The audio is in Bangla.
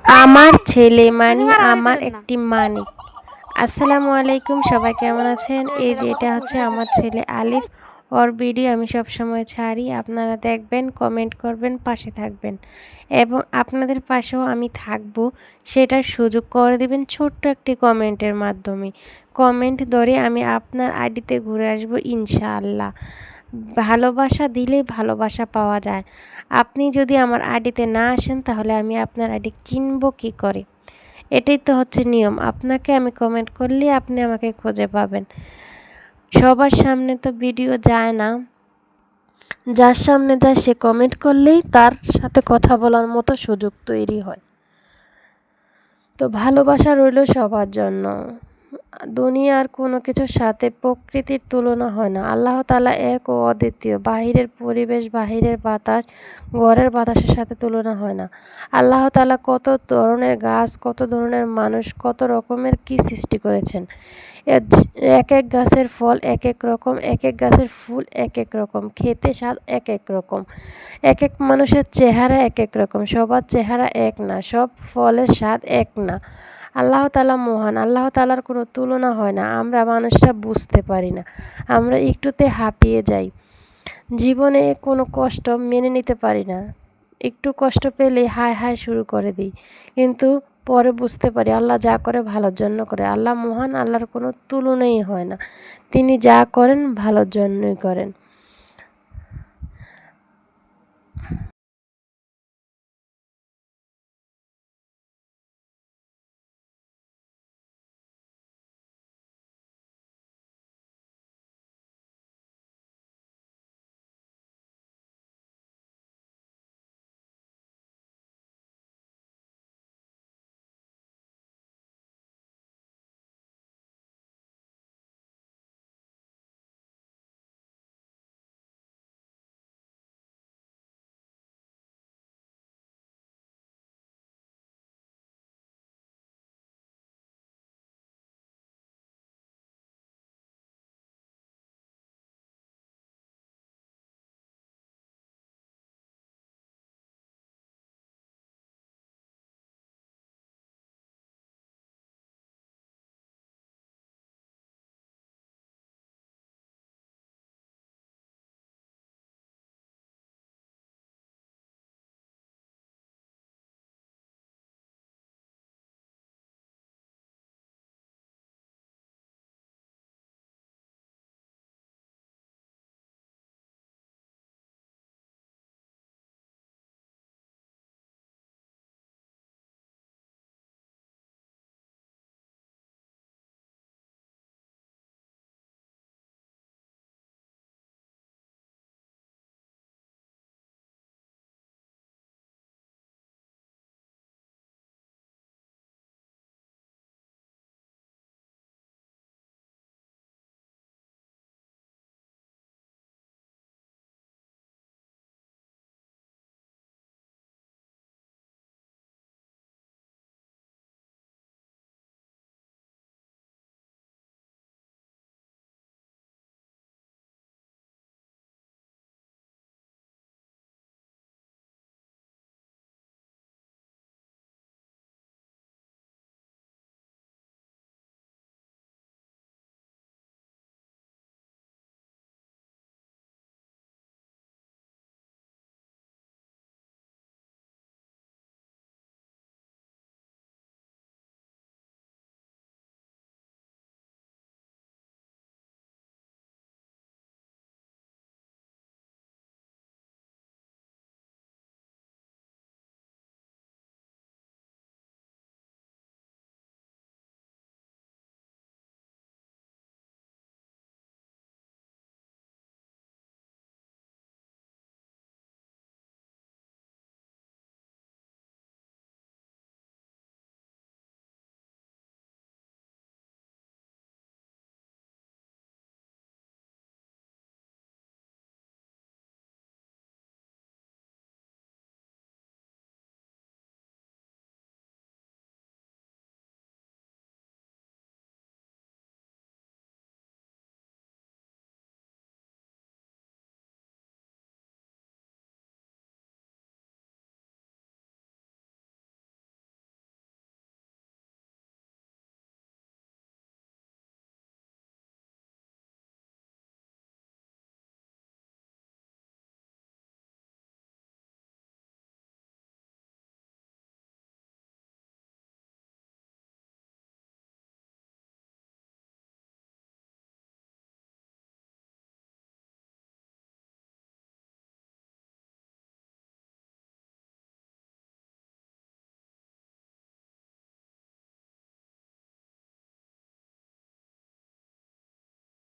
আমার ছেলে মানে আমার একটি মানিক। আসসালামু আলাইকুম, সবাই কেমন আছেন? এই যে এটা হচ্ছে আমার ছেলে আলিফ। ওর ভিডিও আমি সব সময় ছাড়ি, আপনারা দেখবেন, কমেন্ট করবেন, পাশে থাকবেন এবং আপনাদের পাশেও আমি থাকব, সেটার সুযোগ করে দিবেন ছোট্ট একটি কমেন্টের মাধ্যমে। কমেন্ট ধরে আমি আপনার আইডিতে ঘুরে আসবো ইনশাআল্লাহ। ভালোবাসা দিলেই ভালোবাসা পাওয়া যায়। আপনি যদি আমার আইডিতে না আসেন তাহলে আমি আপনার আইডি চিনব কী করে? এটাই তো হচ্ছে নিয়ম। আপনাকে আমি কমেন্ট করলেই আপনি আমাকে খুঁজে পাবেন। সবার সামনে তো ভিডিও যায় না, যার সামনে যায় সে কমেন্ট করলেই তার সাথে কথা বলার মতো সুযোগ তৈরি হয়। তো ভালোবাসা রইল সবার জন্য। দুনিয়ার কোনো কিছুর সাথে প্রকৃতির তুলনা হয় না। আল্লাহ তাআলা এক ও অদ্বিতীয়। বাহিরের পরিবেশ, বাহিরের বাতাস, ঘরের বাতাসের সাথে তুলনা হয় না। আল্লাহ তাআলা কত ধরনের গাছ, কত ধরনের মানুষ, কত রকমের কি সৃষ্টি করেছেন। এক এক গাছের ফল এক এক রকম, এক এক গাছের ফুল এক এক রকম, খেতে স্বাদ এক এক রকম। এক এক মানুষের চেহারা এক এক রকম, সবার চেহারা এক না, সব ফলের স্বাদ এক না। আল্লাহ তাআলা মহান, আল্লাহ তাআলার কোনো তুলনা হয় না। আমরা মানুষরা বুঝতে পারি না, আমরা একটুতে হাঁপিয়ে যাই। জীবনে কোনো কষ্ট মেনে নিতে পারি না, একটু কষ্ট পেলেই হায় হায় শুরু করে দিই। কিন্তু পরে বুঝতে পারি আল্লাহ যা করে ভালোর জন্য করে। আল্লাহ মহান, আল্লাহর কোনো তুলনাই হয় না। তিনি যা করেন ভালোর জন্যই করেন।